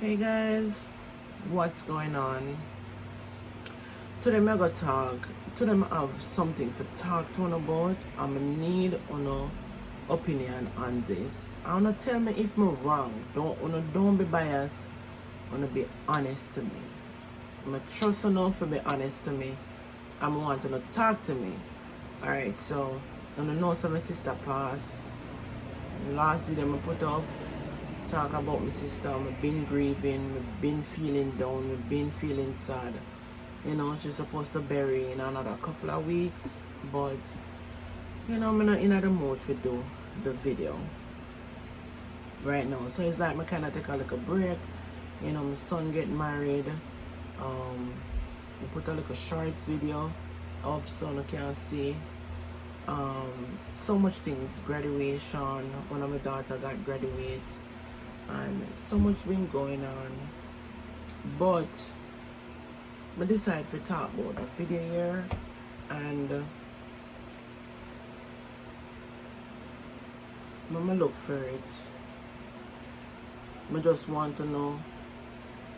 Hey guys, what's going on? Today I'm gonna talk. Today I have something to talk to you about. I'm gonna need your opinion on this. I wanna tell me if I'm wrong. Don't be biased. Wanna be honest to me. I'm gonna trust enough to be honest to me. I'm want to talk to me. Alright, so I know some my sister passed. Last video I put up talk about my sister. I've been grieving, I've been feeling down, I've been feeling sad. You know, she's supposed to bury in another couple of weeks, but you know, I'm not in the mood to do the video right now. So it's like I kind of take a little break. You know, my son get married. I put a little shorts video up so you can see. So much things, graduation, one of my daughter got graduate, and so much been going on, but I decided to talk about the video here, and I'm gonna look for it. I just want to know,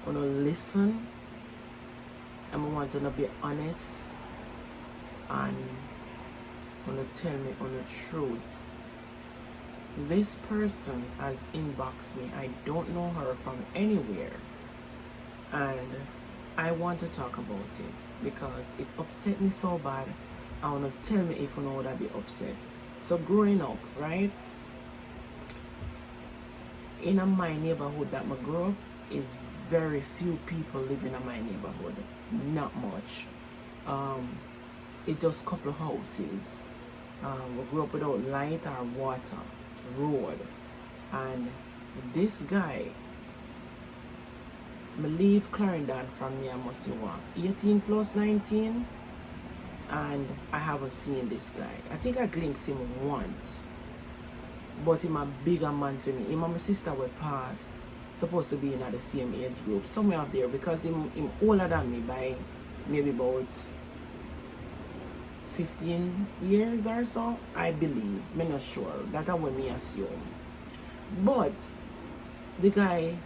listen, and I want to be honest, and tell me on the truth. This person has inboxed me. I don't know her from anywhere, and I want to talk about it because it upset me so bad. I want to tell me if you know that be upset. So growing up, right, in my neighborhood that I grew up, is very few people living in my neighborhood. Not much. It's just a couple of houses. We grew up without light or water, road, and this guy, I leave Clarendon from near Musiwa, 18 plus 19, and I haven't seen this guy. I think I glimpsed him once, but he's a bigger man for me. Him and my sister will pass, supposed to be in the same age group, somewhere up there, because him older than me by maybe about 15 years or so, I believe. I'm not sure. That's what me assume. But the guy,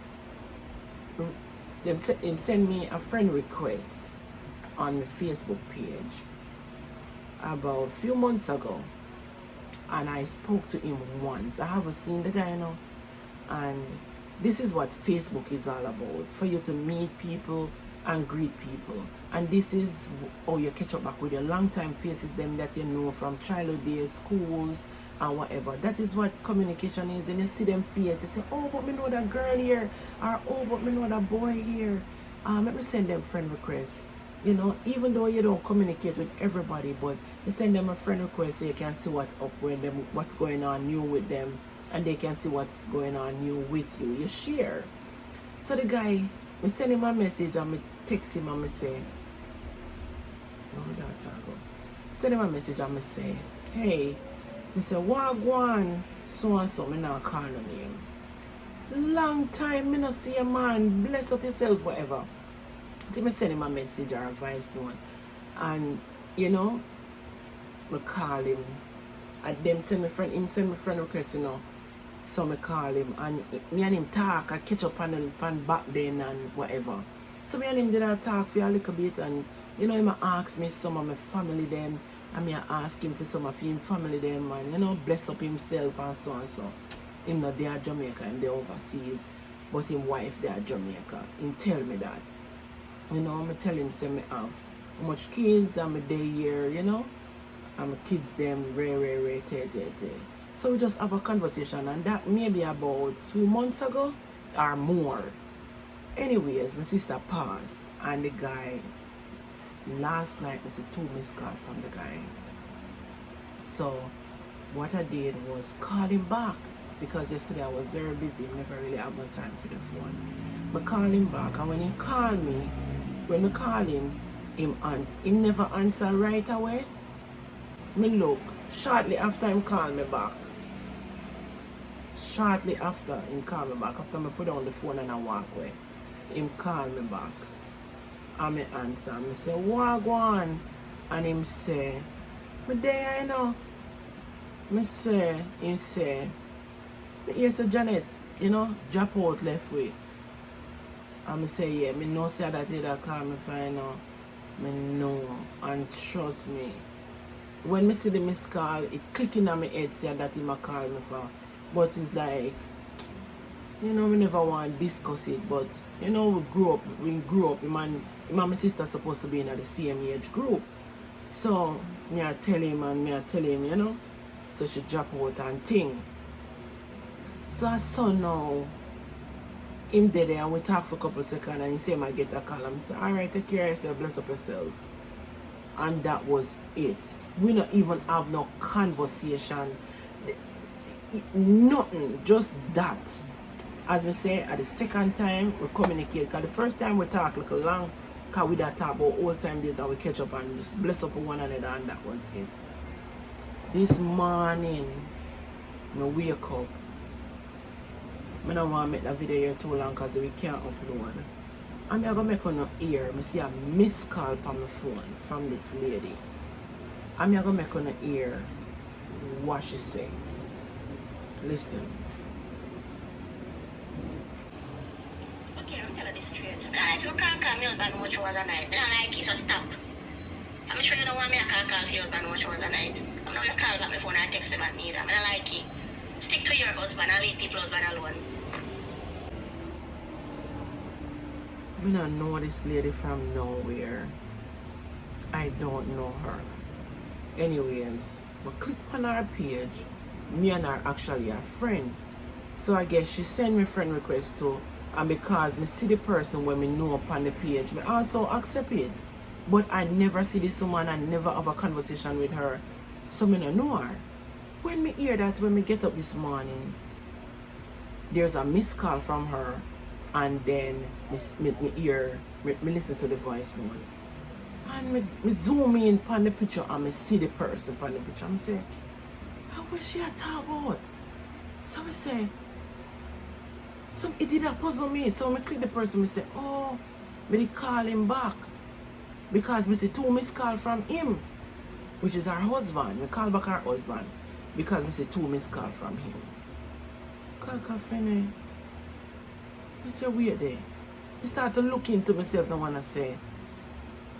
him send me a friend request on my Facebook page about a few months ago, and I spoke to him once. I haven't seen the guy now, and this is what Facebook is all about, for you to meet people and greet people. And this is how you catch up back with your long time faces, them that you know from childhood days, schools, and whatever. That is what communication is. And you see them face, you say, oh, but me know that girl here, or oh, but me know that boy here. Let me send them friend requests. You know, even though you don't communicate with everybody, but you send them a friend request so you can see what's up with them, what's going on new with them, and they can see what's going on new with you. You share. So the guy, I send him a message and I text him and I say, send him a message and I say, hey, I say, wagwan, so and so, I not call your name. Long time, I not see a man, bless up yourself, whatever. So I send him a message or a voice note, and you know, I call him, and them send me friend, him send me friend request, you know. So I call him, and me and him talk, I catch up on back then and whatever. So me and him did a talk for a little bit, and you know, him ask me some of my family them, and me ask him for some of him family them, and you know, bless up himself and so and so. Him not there Jamaica, him there overseas, but him wife there Jamaica. Him tell me that. You know, I tell him say me have how much kids I'm a day here, you know, and my kids them rare. So we just have a conversation, and that maybe about 2 months ago or more. Anyways, my sister passed, and the guy, last night I see 2 missed calls from the guy. So what I did was call him back, because yesterday I was very busy, never really had no time for the phone. I call him back, and when he called me, when I call him, him never answer right away. Me look, shortly after him call me back. Shortly after him call me back, after I put down the phone and I walk away, him call me back. And I answer, I say, wagwan. And him say, me there, you know. Him say, yes, Janet, you know, drop out left way. And I say, yeah, me know say that he that call me for, you know. Me know. And trust me. When me see the missed call, it clicking on my head say that he might call me for. But it's like, you know, we never want to discuss it. But, you know, we grew up, him and my sister supposed to be in the same age group. So, me I tell him, you know. So she drop out and thing. So I saw now, him dead there and we talk for a couple of seconds and he say I get a call. I say, alright, take care of yourself, bless up yourself. And that was it. We not even have no conversation. Nothing. Just that. As we say, at the second time we communicate. Because the first time we talk like a long, because we that talk about old time days and we catch up and just bless up one another, and that was it. This morning, I wake up. I don't want to make that video here too long because we can't upload. And I'm going to make on ear. I see a missed call on my phone from this lady. And I'm going to make on ear what she say. Listen. Okay, I'm telling this straight. If you can't call me up and watch was a night, I don't like it, so stop. I'm sure you don't want me to call you up and watch was a night. I'm not going to call back my phone and text me back neither. I don't like it. Stick to your husband and leave people's husband alone. I don't know this lady from nowhere. I don't know her. Anyways, I click on her page. Me and her actually a friend. So I guess she sent me friend request too. And because me see the person when me know upon the page, me also accept it. But I never see this woman and never have a conversation with her. So me don't know her. When me hear that, when me get up this morning, there's a missed call from her. And then me listen to the voice note. And me zoom in on the picture and me see the person on the picture. And I say, how was she at about? So I say, so it did not puzzle me. So I click the person, I say, oh, me did call him back. Because me see 2 missed call from him, which is her husband. Me call back her husband. Because me see 2 missed call from him. Call Fene. I say, wait there. I start to look into myself and want to say,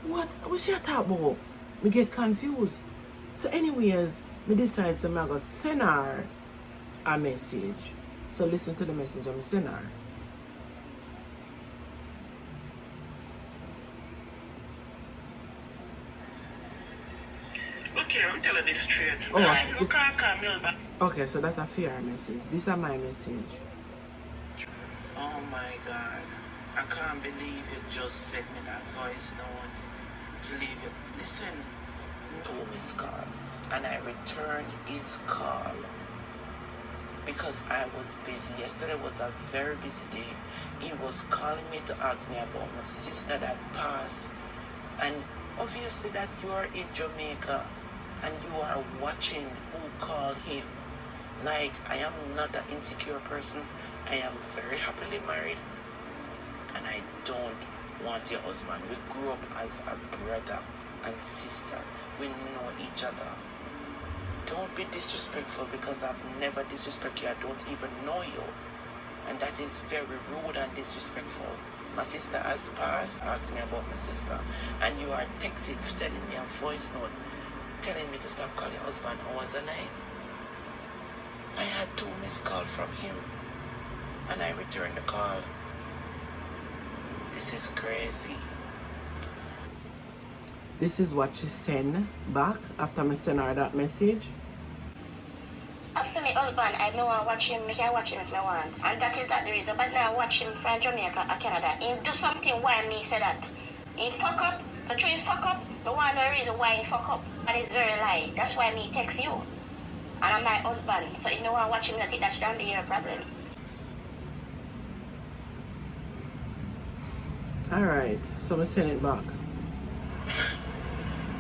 what she talk about? Me get confused. So anyways, me decide so I'm going to send her a message. So listen to the message when I send her. Okay, I'm telling this straight. Okay, so that's a fair message. These are my message. Oh my God, I can't believe you just sent me that voice note to leave you. Listen, to his call, and I returned his call because I was busy. Yesterday was a very busy day. He was calling me to ask me about my sister that passed, and obviously that you are in Jamaica and you are watching who called him. Like, I am not an insecure person. I am very happily married, and I don't want your husband. We grew up as a brother and sister. We know each other. Don't be disrespectful because I've never disrespected you. I don't even know you. And that is very rude and disrespectful. My sister has passed, asked me about my sister, and you are texting, sending me a voice note, telling me to stop calling your husband hours a night. I had 2 missed calls from him, and I returned the call. This is crazy. This is what she sent back after me send her that message. After my husband, I don't want to watch him. I can watch him if I want. And that is not the reason. But now I watch him from Jamaica or Canada. He do something why me say that. He fuck up. So through he fuck up, the one no reason why he fuck up. That is very lie. That's why me text you. And I'm my husband. So if you don't want to watch him, I think that shouldn't be your problem. Alright, so I send it back.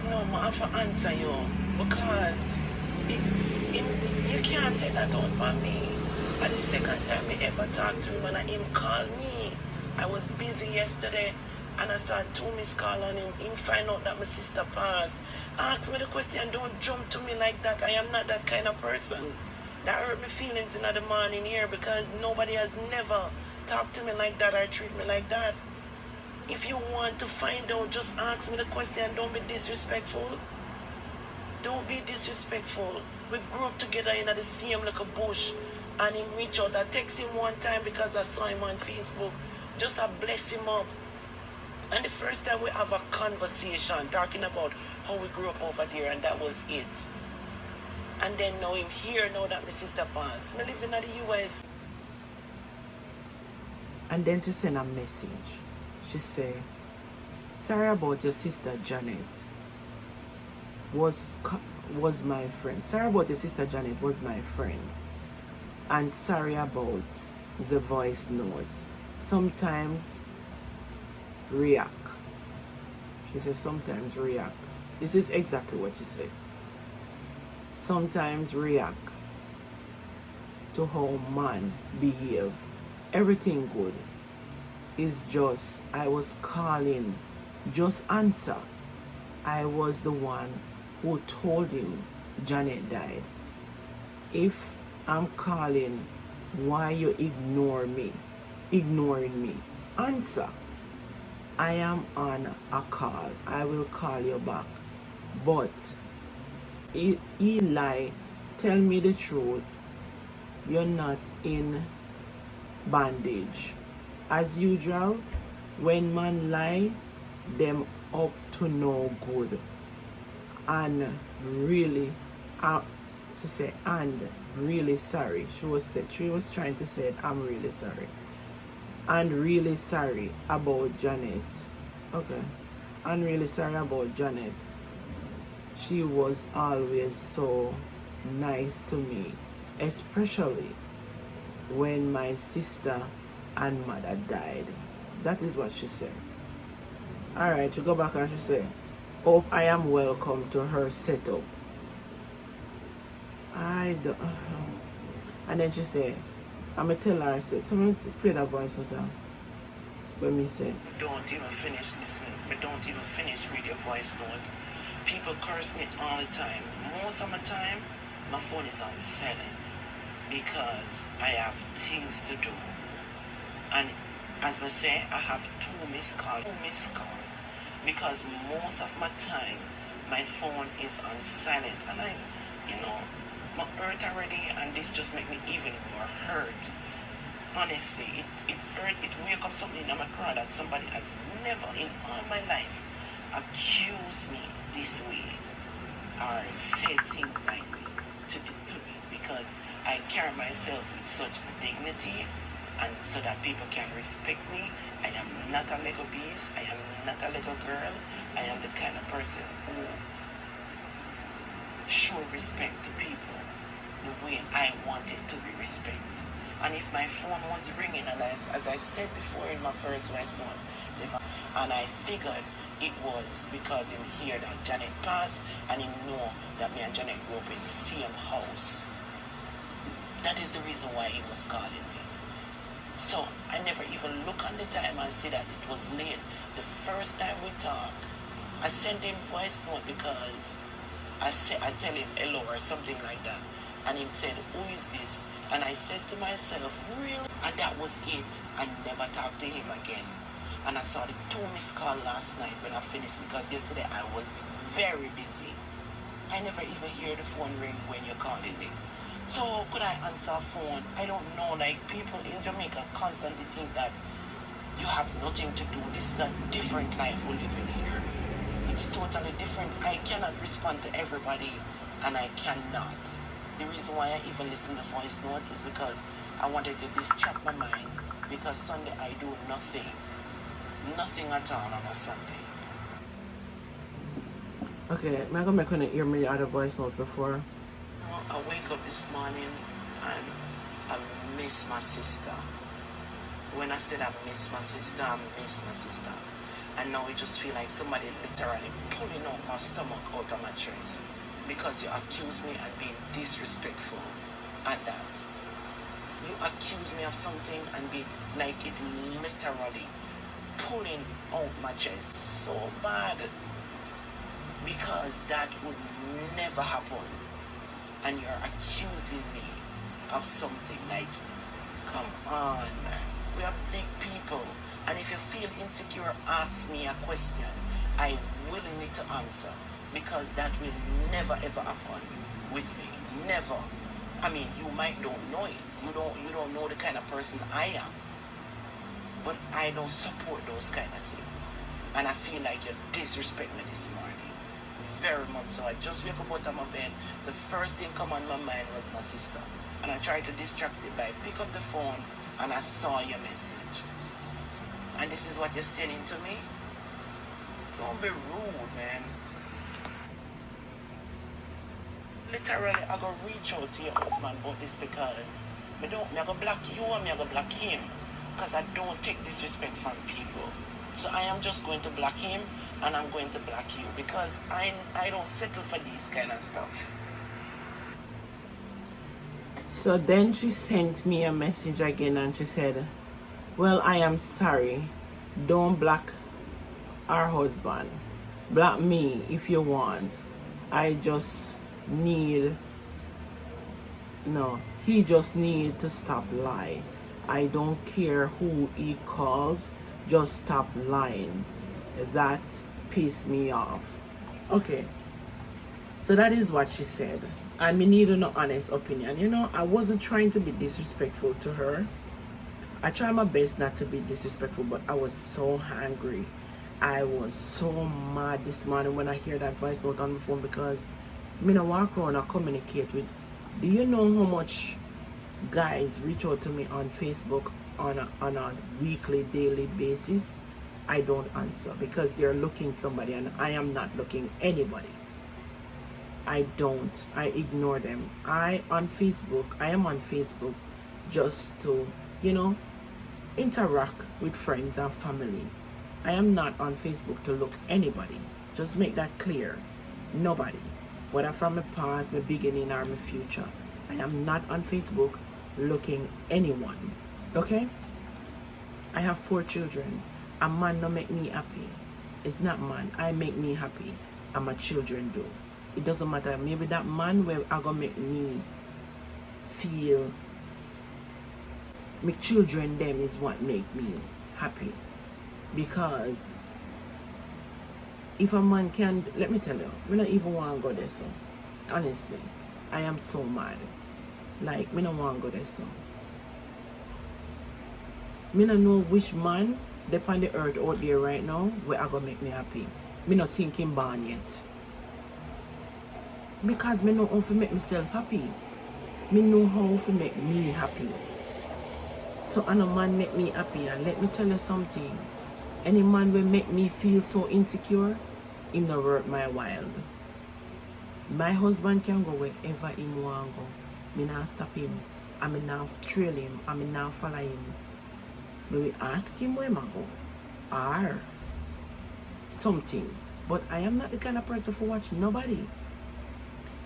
No, I have to answer you because you can't take that out on me. And the second time I ever talked to him and him called me. I was busy yesterday and I saw 2 missed call on him. Him find out that my sister passed. Ask me the question, don't jump to me like that. I am not that kind of person. That hurt my feelings in the morning here because nobody has never talk to me like that or treat me like that. If you want to find out, just ask me the question. Don't be disrespectful. Don't be disrespectful. We grew up together in the same little bush, and he reached out. I text him one time because I saw him on Facebook. Just I bless him up. And the first time we have a conversation talking about how we grew up over there, and that was it. And then now him here, now that my sister passed. I live in the US. And then she sent a message. She said, sorry about your sister Janet was my friend. Sorry about your sister Janet was my friend. And sorry about the voice note. Sometimes react. She said sometimes react. This is exactly what she said. Sometimes react to how man behave. Everything good. Is just, I was calling, just answer. I was the one who told him Janet died. If I'm calling, why you ignoring me? Answer. I am on a call. I will call you back. But Eli, tell me the truth. You're not in bondage. As usual, when man lie, them up to no good. And really, she said, and really sorry. She was trying to say, I'm really sorry. And really sorry about Janet. Okay. And really sorry about Janet. She was always so nice to me, especially when my sister and mother died. That is what she said. Alright, she go back and she said, hope I am welcome to her setup. And then she said, I'm going to tell her, I said, someone play that voice with her. When me say, Don't even finish listening. Me don't even finish read your voice note. People curse me all the time. Most of the time, my phone is on silent because I have things to do. And as I say, I have two missed calls. Because most of my time, my phone is on silent. And I'm hurt already, and this just make me even more hurt. Honestly, it hurt, it wake up something in my crowd that somebody has never in all my life accused me this way or said things like to me, because I carry myself with such dignity, and so that people can respect me. I am not a little beast. I am not a little girl. I am the kind of person who show respect to people the way I want it to be respected. And if my phone was ringing, and as I said before in my first voice note, and I figured it was because him hear that Janet passed, and him know that me and Janet grew up in the same house. That is the reason why he was calling me. So I never even look on the time and see that it was late. The first time we talked, I sent him voice note because I tell him hello or something like that. And he said, who is this? And I said to myself, really? And that was it. I never talked to him again. And I saw the 2 missed call last night when I finished, because yesterday I was very busy. I never even hear the phone ring when you're calling me. So could I answer a phone? I don't know. Like, people in Jamaica constantly think that you have nothing to do. This is a different life we live in here. It's totally different. I cannot respond to everybody, and I cannot. The reason why I even listen to voice note is because I wanted to distract my mind, because Sunday I do nothing. Nothing at all on a Sunday. okay, I'm going to hear me other voice note before. I wake up this morning and I miss my sister. When I said I miss my sister, I miss my sister. And now it just feel like somebody literally pulling out my stomach out of my chest, because you accuse me of being disrespectful at that. You accuse me of something and be like it literally pulling out my chest so bad, because that would never happen. And you're accusing me of something. Like, come on, man. We are big people. And if you feel insecure, ask me a question. I willing need to answer. Because that will never ever happen with me. Never. I mean, you might don't know it. You don't know the kind of person I am. But I don't support those kind of things. And I feel like you disrespect me this morning. Very much so. I just wake up out of my bed. The first thing come on my mind was my sister. And I tried to distract it by pick up the phone and I saw your message. And this is what you're sending to me? Don't be rude, man. Literally, I go reach out to your husband about this because me go block you and me go block him. Because I don't take disrespect from people. So I am just going to block him and I'm going to block you because I don't settle for these kind of stuff. So then she sent me a message again and she said, well, I am sorry. Don't block our husband. Block me if you want. He just need to stop lying. I don't care who he calls. Just stop lying. That pissed me off. Okay. So that is what she said. And me need an honest opinion. You know, I wasn't trying to be disrespectful to her. I try my best not to be disrespectful, but I was so angry. I was so mad this morning when I hear that voice note on the phone because me no walk around and communicate with. Do you know how much guys reach out to me on Facebook on a weekly, daily basis? I don't answer because they're looking somebody and I am not looking anybody. I ignore them. I am on Facebook just to, interact with friends and family. I am not on Facebook to look anybody. Just make that clear. Nobody. Whether from my past, my beginning, or my future. I am not on Facebook looking anyone. Okay? I have 4 children. A man no make me happy. It's not man. I make me happy. And my children do. It doesn't matter. Maybe that man will gonna make me feel. My children them is what make me happy. Because if a man can, let me tell you, I don't even want to go there so. Honestly, I am so mad. Like, I don't want to go there so. I don't know which man they on the earth out there right now where are gonna make me happy. I not thinking born yet. Because I know how to make myself happy. I know how to make me happy. So and a man make me happy, and let me tell you something. Any man will make me feel so insecure, him not worth my while. My husband can go wherever he want go. Me not stop him. I me not trail him. I me not follow him. Me will ask him where I go. Or something. But I am not the kind of person for watch nobody.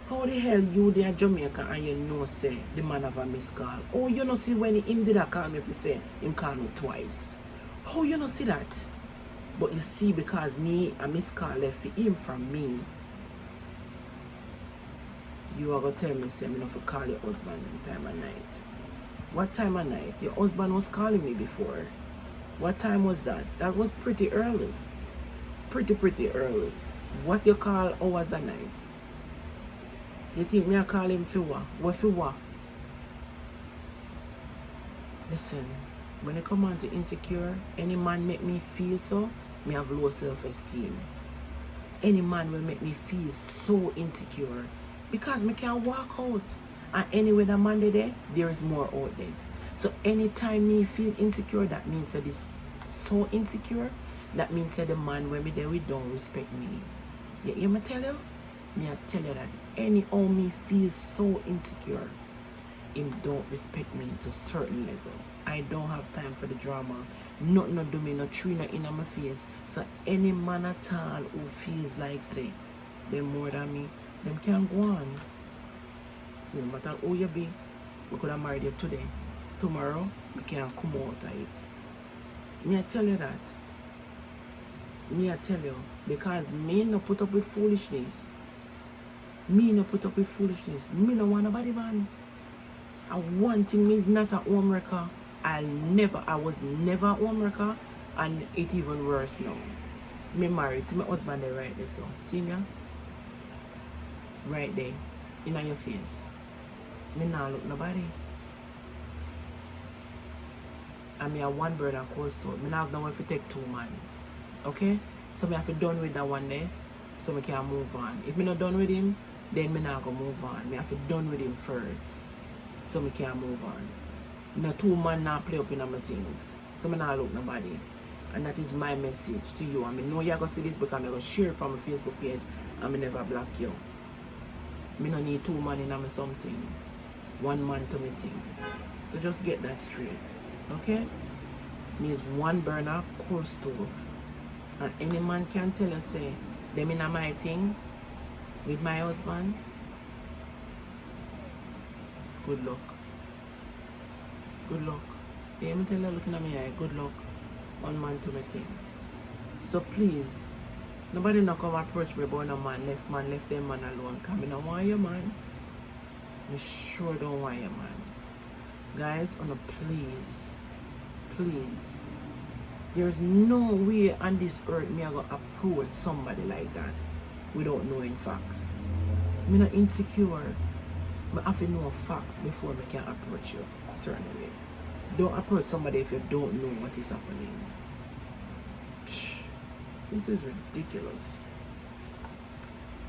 How the hell you there Jamaica and you know say the man have a missed call? Oh, you know see when him did a call me if he say him call me twice. How you know see that? But you see because me a missed call left for him from me. You are gonna tell me say me not to call your husband in time of night. What time of night? Your husband was calling me before. What time was that? That was pretty early. Pretty early. What you call hours a night? You think me I call him for what? What for what? Listen, when it come on to insecure, any man make me feel so, me have low self-esteem. Any man will make me feel so insecure because me can't walk out. And anyway the man there is more out there. So anytime me feel insecure, that means that it's so insecure, that means that the man when me there we don't respect me. You hear me tell you? Me I tell you that anyhow me feel so insecure, him don't respect me to a certain level. I don't have time for the drama. Nothing no do me, no tree no in my face. So any man at all who feels like say them more than me, them can go on. No matter who you be, we could have married you today. Tomorrow, we can come out of it. Me I tell you that. Me I tell you, because me no put up with foolishness. Me no put up with foolishness. Me no want nobody man. And one thing me is not a home wrecker. I was never a homewrecker, and it even worse now. Me married to my husband there right there, so see me? Right there, in your face. Me now look nobody. And me a one bird and cold stove. Me now have no one to take 2 man. Okay? So me have to done with that one there, so me can move on. If me not done with him, then me not go move on. Me have to done with him first, so me can move on. No 2 man now play up in my things. So me not look nobody. And that is my message to you. I mean, know you're going to see this because I'm going to share it from my Facebook page and me never block you. Me no need 2 man in my something. 1 man to me thing. So just get that straight. Okay? Me is 1 burner, coal stove. And any man can tell you, say, them in my thing with my husband. Good luck. Good luck. They me tell you looking at me eye, good luck. 1 man to me thing. So please, nobody not come approach me about no man, left them man alone. Cause I don't want you, man. I sure don't want you, man. Guys, please, please. There's no way on this earth me I go approach somebody like that without knowing facts. Me not insecure. I have to know facts before I can approach you, certainly. Don't approach somebody if you don't know what is happening. This is ridiculous.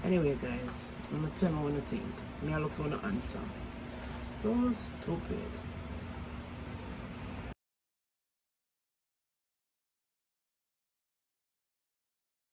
Anyway, guys, I'm going to tell you what I think. I look for an answer. So stupid.